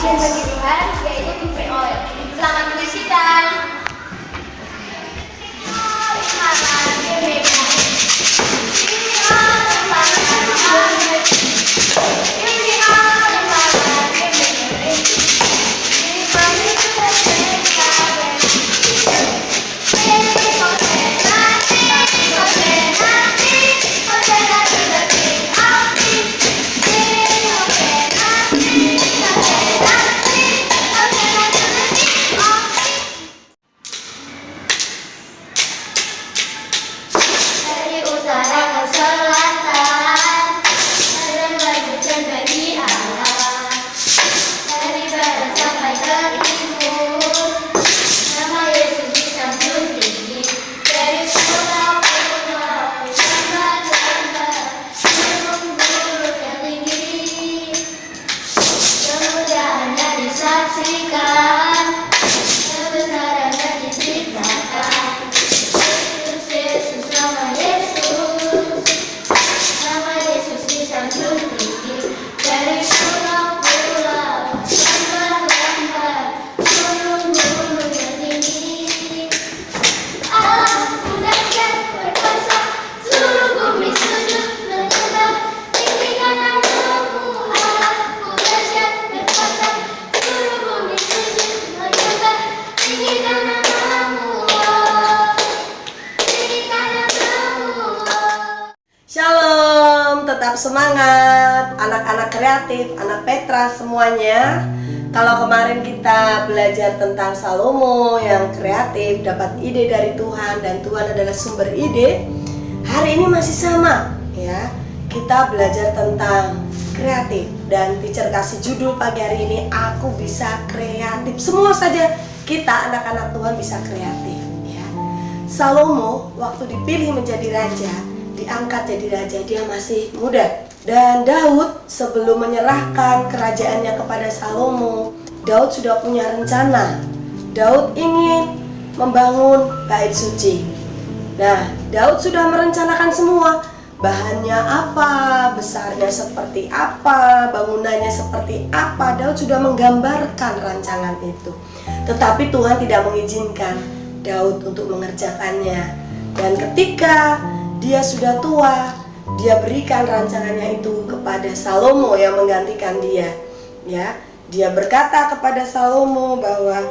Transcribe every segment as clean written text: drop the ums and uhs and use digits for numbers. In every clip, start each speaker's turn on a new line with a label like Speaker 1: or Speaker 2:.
Speaker 1: dan bagi Tuhan, yaitu giveaway oil. Selamat menyaksikan.
Speaker 2: Shalom, tetap semangat anak-anak kreatif, anak Petra semuanya. Kalau kemarin kita belajar tentang Salomo yang kreatif, dapat ide dari Tuhan dan Tuhan adalah sumber ide. Hari ini masih sama ya. Kita belajar tentang kreatif dan teacher kasih judul pagi hari ini, aku bisa kreatif. Semua saja kita anak-anak Tuhan bisa kreatif ya. Salomo waktu dipilih menjadi raja, diangkat jadi raja, dia masih muda. Dan Daud sebelum menyerahkan kerajaannya kepada Salomo, Daud sudah punya rencana. Daud ingin membangun bait suci. Nah, Daud sudah merencanakan semua. Bahannya apa, besarnya seperti apa, bangunannya seperti apa. Daud sudah menggambarkan rancangan itu. Tetapi Tuhan tidak mengizinkan Daud untuk mengerjakannya. Dan ketika dia sudah tua, dia berikan rancangannya itu kepada Salomo yang menggantikan dia. Ya, dia berkata kepada Salomo bahwa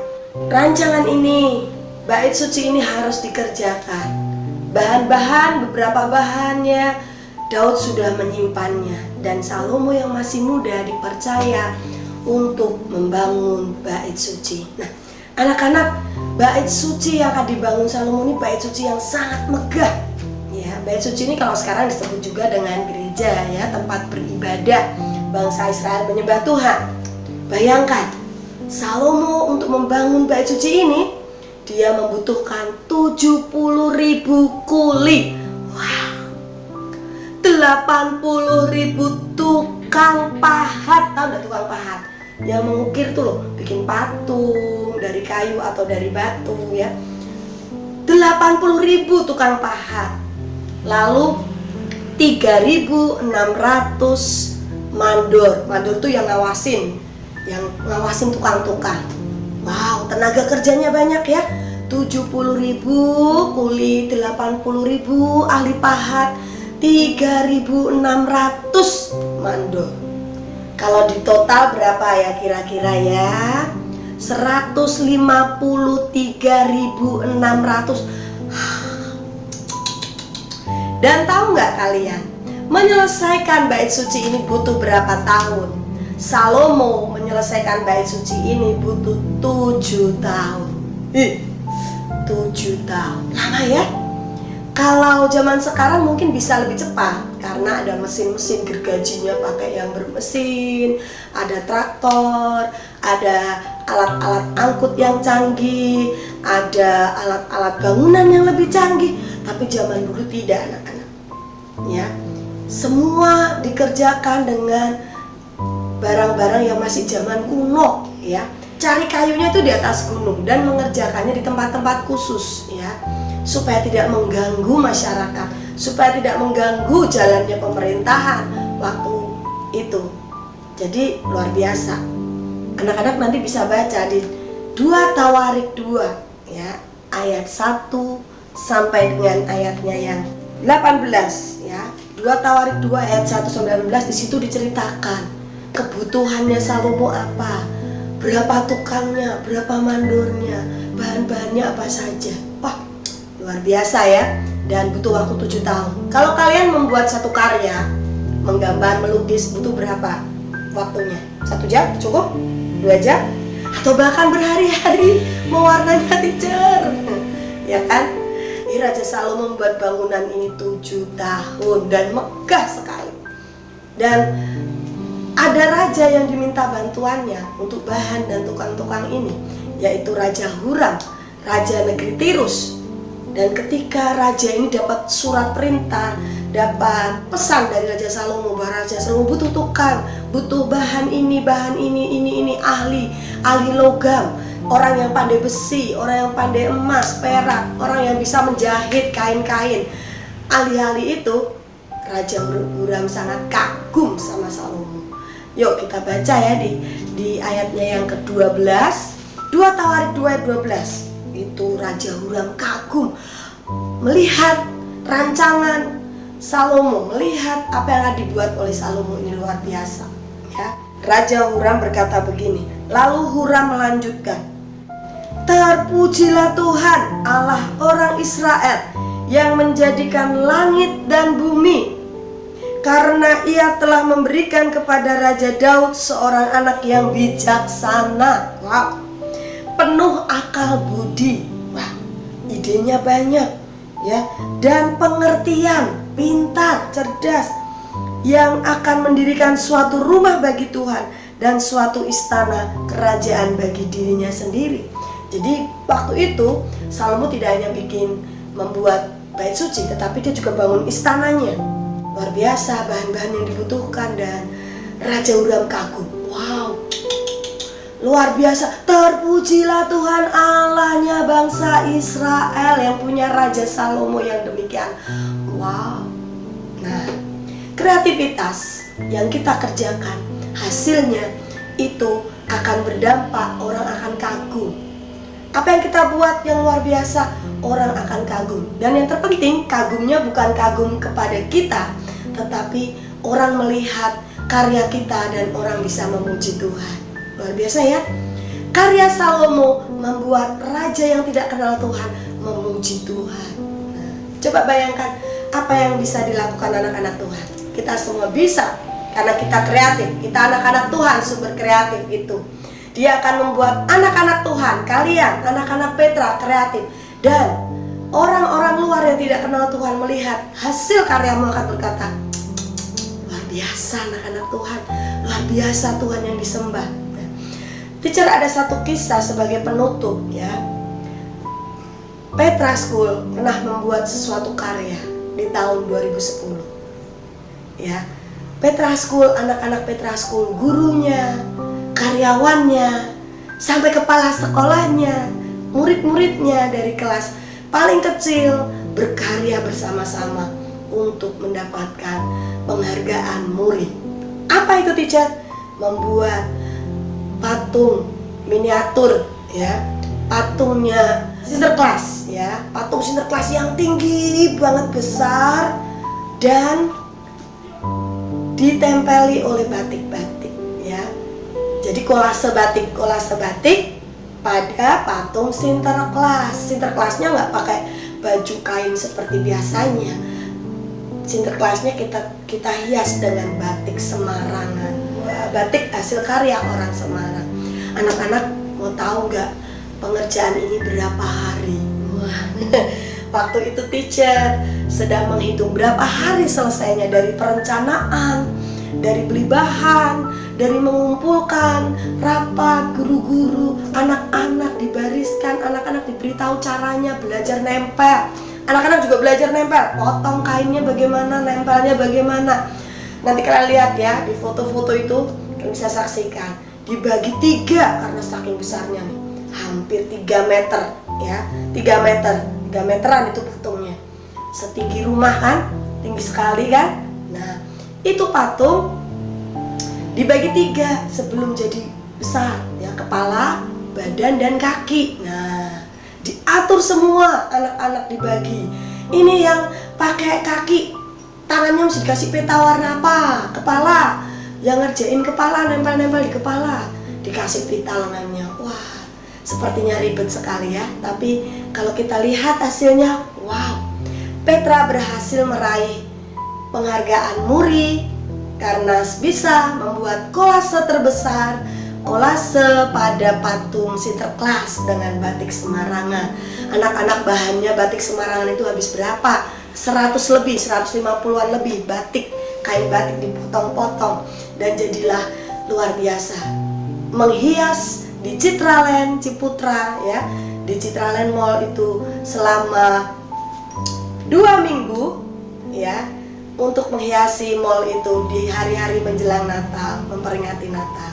Speaker 2: rancangan ini, bait suci ini harus dikerjakan. Bahan-bahan, beberapa bahannya Daud sudah menyimpannya, dan Salomo yang masih muda dipercaya untuk membangun bait suci. Nah, anak-anak, bait suci yang akan dibangun Salomo ini bait suci yang sangat megah. Bait suci ini kalau sekarang disebut juga dengan gereja ya, tempat beribadah bangsa Israel menyembah Tuhan. Bayangkan, Salomo untuk membangun bait suci ini, dia membutuhkan 70.000 kuli. Wow. 80.000 tukang pahat. Tahu nggak tukang pahat? Yang mengukir tuh loh, bikin patung dari kayu atau dari batu ya. 80.000 tukang pahat. Lalu 3.600 mandor. Mandor tuh yang ngawasin tukang-tukang. Wow, tenaga kerjanya banyak ya. 70.000 kuli, 80.000 ahli pahat, 3.600 mandor. Kalau di total berapa ya kira-kira ya? 153.600. Dan tahu nggak kalian, menyelesaikan bait suci ini butuh berapa tahun? Salomo menyelesaikan bait suci ini butuh 7 tahun. 7 tahun, lama ya? Kalau zaman sekarang mungkin bisa lebih cepat, karena ada mesin-mesin gergajinya pakai yang bermesin, ada traktor, ada alat-alat angkut yang canggih, ada alat-alat bangunan yang lebih canggih. Tapi zaman dulu tidak, anak-anak ya. Semua dikerjakan dengan barang-barang yang masih zaman kuno ya. Cari kayunya itu di atas gunung dan mengerjakannya di tempat-tempat khusus ya, supaya tidak mengganggu masyarakat, supaya tidak mengganggu jalannya pemerintahan waktu itu. Jadi luar biasa. Anak-anak nanti bisa baca di 2 Tawarik 2 ya, ayat 1 sampai dengan ayatnya yang 18 ya. 2 Tawarik 2 ayat 1 sampai 18, di situ diceritakan kebutuhannya Salomo apa, berapa tukangnya, berapa mandornya, bahan-bahannya apa saja. Wah, luar biasa ya. Dan butuh waktu 7 tahun. Kalau kalian membuat satu karya, menggambar, melukis, butuh berapa waktunya? 1 jam cukup? 2 jam? Atau bahkan berhari-hari mewarnanya teacher? Ya kan? Ini Raja Salomo membuat bangunan ini 7 tahun dan megah sekali. Dan ada raja yang diminta bantuannya untuk bahan dan tukang-tukang ini, yaitu Raja Huram, Raja negeri Tirus. Dan ketika raja ini dapat surat perintah, dapat pesan dari Raja Salomo bahwa Raja Salomo butuh tukang, butuh bahan ini, ahli logam, orang yang pandai besi, orang yang pandai emas, perak, orang yang bisa menjahit kain-kain. Ahli-ahli itu, Raja Huram sangat kagum sama Salomo. Yuk kita baca ya di ayatnya yang ke-12, 2 Tawarik 2 ayat 12. Itu Raja Huram kagum melihat rancangan Salomo, melihat apa yang akan dibuat oleh Salomo, ini luar biasa ya. Raja Huram berkata begini, lalu Huram melanjutkan, terpujilah Tuhan Allah orang Israel yang menjadikan langit dan bumi, karena ia telah memberikan kepada Raja Daud seorang anak yang bijaksana, wow, penuh akal budi, wah, idenya banyak ya, dan pengertian, pintar, cerdas, yang akan mendirikan suatu rumah bagi Tuhan dan suatu istana kerajaan bagi dirinya sendiri. Jadi waktu itu Salomo tidak hanya membuat bait suci, tetapi dia juga bangun istananya. Luar biasa bahan-bahan yang dibutuhkan, dan Raja Huram kagum. Wow, luar biasa. Terpujilah Tuhan Allahnya bangsa Israel yang punya Raja Salomo yang demikian. Wow. Nah, kreativitas yang kita kerjakan, hasilnya itu akan berdampak, orang akan kagum. Apa yang kita buat yang luar biasa, orang akan kagum. Dan yang terpenting, kagumnya bukan kagum kepada kita, tetapi orang melihat karya kita dan orang bisa memuji Tuhan. Luar biasa ya. Karya Salomo membuat raja yang tidak kenal Tuhan memuji Tuhan. Nah, coba bayangkan apa yang bisa dilakukan anak-anak Tuhan. Kita semua bisa, karena kita kreatif. Kita anak-anak Tuhan, sumber kreatif itu. Dia akan membuat anak-anak Tuhan, kalian, anak-anak Petra kreatif. Dan orang-orang luar yang tidak kenal Tuhan melihat hasil karyamu akan berkata, luar biasa anak-anak Tuhan, luar biasa Tuhan yang disembah. Teacher, ada satu kisah sebagai penutup ya. Petra School pernah membuat sesuatu karya di tahun 2010 ya. Petra School, anak-anak Petra School, gurunya, karyawannya, sampai kepala sekolahnya, murid-muridnya dari kelas paling kecil berkarya bersama-sama untuk mendapatkan penghargaan murid. Apa itu teacher? Membuat patung miniatur ya, patungnya Sinterklas ya, patung Sinterklas yang tinggi banget, besar, dan ditempeli oleh batik-batik ya. Jadi kolase batik pada patung Sinterklas. Sinterklasnya nggak pakai baju kain seperti biasanya. Sinterklasnya kita hias dengan batik Semarangan. Wah, batik hasil karya orang Semarang. Anak-anak mau tahu nggak pengerjaan ini berapa hari? Wah, waktu itu teacher sedang menghitung berapa hari selesainya, dari perencanaan, dari beli bahan, dari mengumpulkan rapat, guru-guru, anak-anak dibariskan, anak-anak diberitahu caranya, belajar nempel. Anak-anak juga belajar nempel, potong kainnya bagaimana, nempelnya bagaimana. Nanti kalian lihat ya, di foto-foto itu kalian bisa saksikan. Dibagi 3 karena saking besarnya nih, hampir 3 meter ya, 3 meteran itu patungnya. Setinggi rumah kan, tinggi sekali kan. Nah, itu patung dibagi 3 sebelum jadi besar ya, kepala, badan, dan kaki. Nah, diatur semua, anak-anak dibagi. Ini yang pakai kaki, tangannya mesti dikasih peta warna apa? Kepala, yang ngerjain kepala, nempel-nempel di kepala, dikasih pita lengannya. Wah, sepertinya ribet sekali ya. Tapi kalau kita lihat hasilnya, wow, Petra berhasil meraih penghargaan Muri karena bisa membuat kolase terbesar, kolase pada patung Sinterklas dengan batik Semarangan. Anak-anak, bahannya batik Semarangan itu habis berapa? 100 lebih, 150-an lebih batik, kain batik dipotong-potong, dan jadilah luar biasa. Menghias di Citraland Ciputra ya, di Citraland Mall itu selama 2 minggu ya, untuk menghiasi mall itu di hari-hari menjelang Natal, memperingati Natal.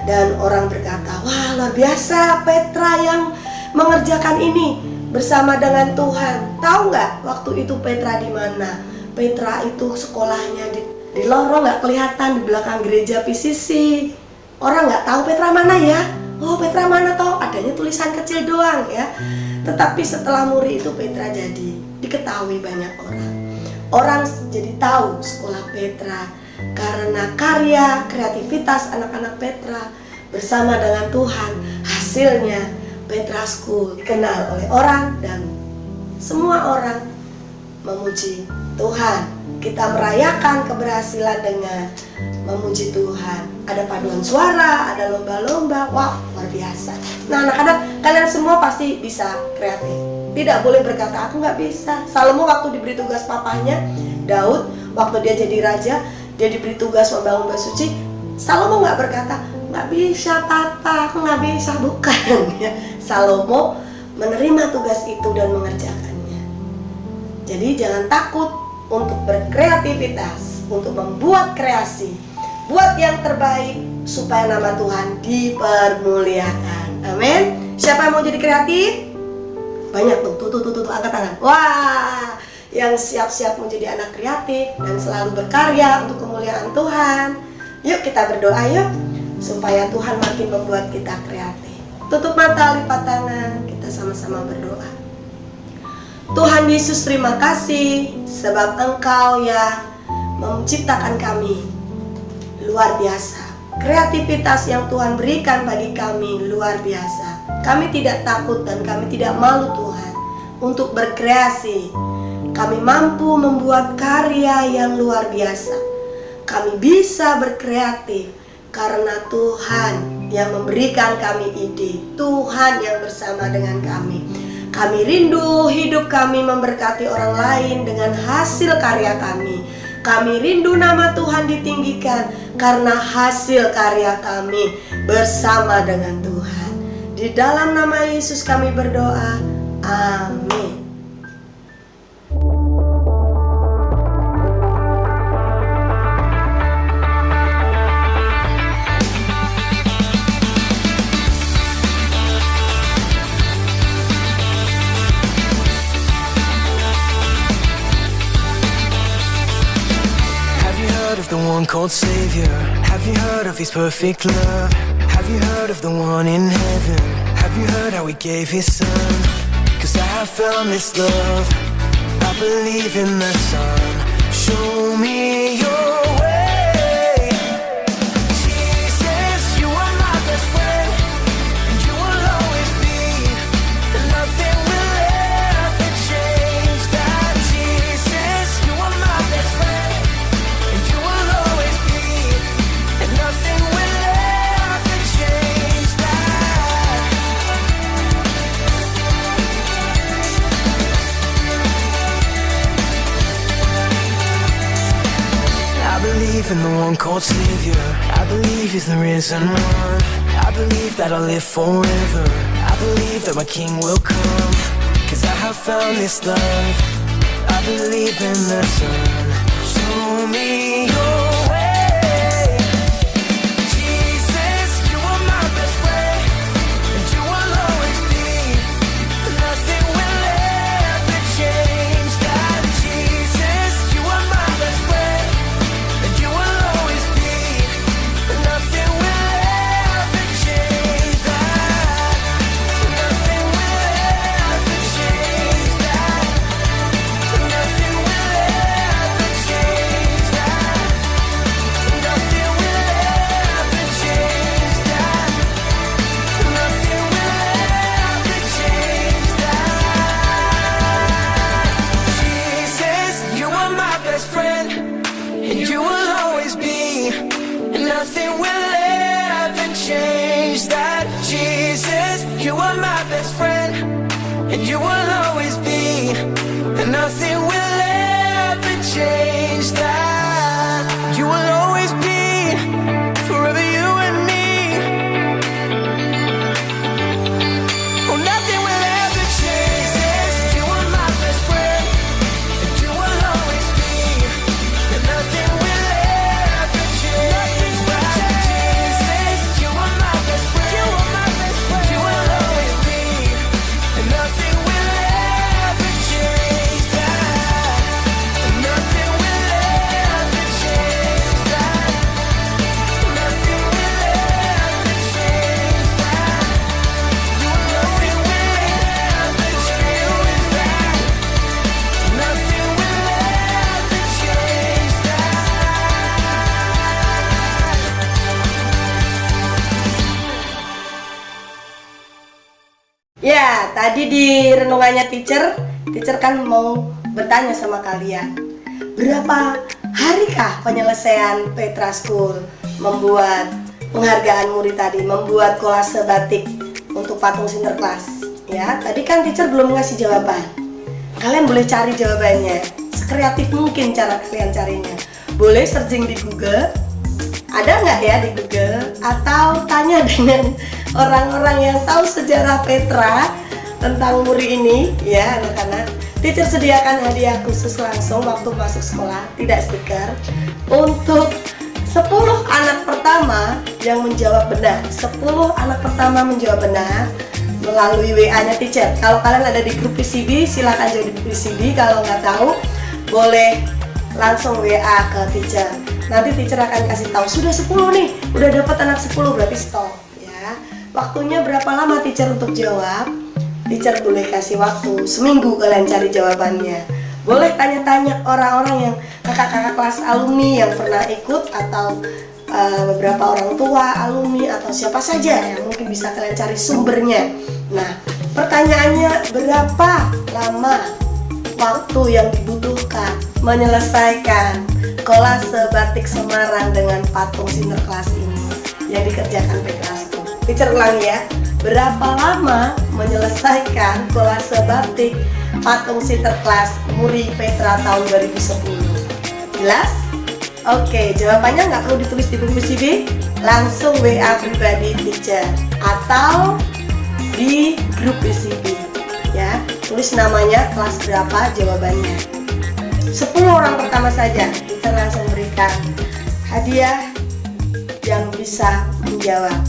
Speaker 2: Dan orang berkata, wah luar biasa Petra yang mengerjakan ini bersama dengan Tuhan. Tahu nggak waktu itu Petra di mana? Petra itu sekolahnya di lorong, nggak kelihatan, di belakang gereja PCC. Orang nggak tahu Petra mana ya. Oh Petra mana toh? Adanya tulisan kecil doang ya. Tetapi setelah Muri itu Petra jadi diketahui banyak orang. Orang jadi tahu sekolah Petra karena karya kreativitas anak-anak Petra bersama dengan Tuhan. Hasilnya Petra School dikenal oleh orang dan semua orang memuji Tuhan. Kita merayakan keberhasilan dengan memuji Tuhan. Ada paduan suara, ada lomba-lomba. Wow, luar biasa. Nah anak-anak, kalian semua pasti bisa kreatif. Tidak boleh berkata aku nggak bisa. Salomo waktu diberi tugas papanya Daud, waktu dia jadi raja, dia diberi tugas membangun bait suci. Salomo nggak berkata nggak bisa papa, aku nggak bisa, bukan ya. Salomo menerima tugas itu dan mengerjakannya. Jadi jangan takut untuk berkreativitas, untuk membuat kreasi, buat yang terbaik supaya nama Tuhan dipermuliakan. Amin. Siapa yang mau jadi kreatif? Banyak tuh, angkat tangan. Wah, yang siap-siap menjadi anak kreatif dan selalu berkarya untuk kemuliaan Tuhan. Yuk kita berdoa yuk, supaya Tuhan makin membuat kita kreatif. Tutup mata, lipat tangan, kita sama-sama berdoa. Tuhan Yesus, terima kasih sebab Engkau yang menciptakan kami. Luar biasa. Kreativitas yang Tuhan berikan bagi kami luar biasa. Kami tidak takut dan kami tidak malu Tuhan untuk berkreasi. Kami mampu membuat karya yang luar biasa. Kami bisa berkreatif karena Tuhan yang memberikan kami ide. Tuhan yang bersama dengan kami. Kami rindu hidup kami memberkati orang lain dengan hasil karya kami. Kami rindu nama Tuhan ditinggikan karena hasil karya kami bersama dengan Tuhan. Di dalam nama Yesus kami berdoa. Amin.
Speaker 3: Of the one called Savior, have you heard of His perfect love? Have you heard of the one in heaven? Have you heard how He gave His Son? 'Cause I have found this love, I believe in the Son. Show me your way. Jesus, you are my best friend, and you will always be, and nothing will ever change that. Jesus, you are my best friend, and you will always be, and nothing will ever change that. I believe in the one called Savior. I believe He's the risen one. I believe that I'll live forever. I believe that my King will come, 'cause I have found this love. I believe in the Son. Show me your way. Jesus, you are my best friend, and you will always be, nothing will ever change that. Jesus, you are my best friend, and you will always be, nothing will ever change.
Speaker 2: tadi di renungannya teacher kan mau bertanya sama kalian, berapa harikah penyelesaian Petra School membuat penghargaan murid tadi, membuat kolase batik untuk patung Sinterklas? Ya, tadi kan teacher belum ngasih jawaban. Kalian boleh cari jawabannya, sekreatif mungkin cara kalian carinya. Boleh searching di Google, ada nggak ya di Google? Atau tanya dengan orang-orang yang tahu sejarah Petra tentang muri ini, ya anak-anak. Teacher sediakan hadiah khusus langsung waktu masuk sekolah, tidak stiker, untuk 10 anak pertama yang menjawab benar. 10 anak pertama menjawab benar melalui WA-nya teacher. Kalau kalian ada di grup PCB, silakan jadi di PCB. Kalau nggak tahu, boleh langsung WA ke teacher. Nanti teacher akan kasih tahu, sudah 10 nih, udah dapat anak 10, berarti stop ya. Waktunya berapa lama teacher untuk jawab? Teacher boleh kasih waktu seminggu kalian cari jawabannya. Boleh tanya-tanya orang-orang yang kakak-kakak kelas alumni yang pernah ikut, atau beberapa orang tua alumni, atau siapa saja yang mungkin bisa kalian cari sumbernya. Nah, pertanyaannya, berapa lama waktu yang dibutuhkan menyelesaikan kolase batik Semarang dengan patung Sinterklas ini yang dikerjakan Petra School? Teacher ulangi ya, berapa lama menyelesaikan kolase batik patung Sinterklas Muri Petra tahun 2010? Jelas? Oke, jawabannya nggak perlu ditulis di buku CV, langsung WA pribadi teacher atau di grup PCB ya. Tulis namanya, kelas berapa, jawabannya. 10 orang pertama saja kita langsung berikan hadiah yang bisa menjawab.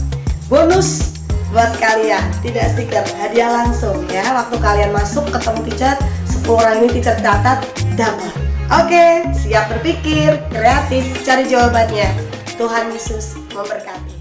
Speaker 2: Bonus buat kalian, tidak stiker, hadiah langsung ya. Waktu kalian masuk ketemu teacher, 10 orang ini teacher catat dapat. Oke, siap berpikir, kreatif, cari jawabannya. Tuhan Yesus memberkati.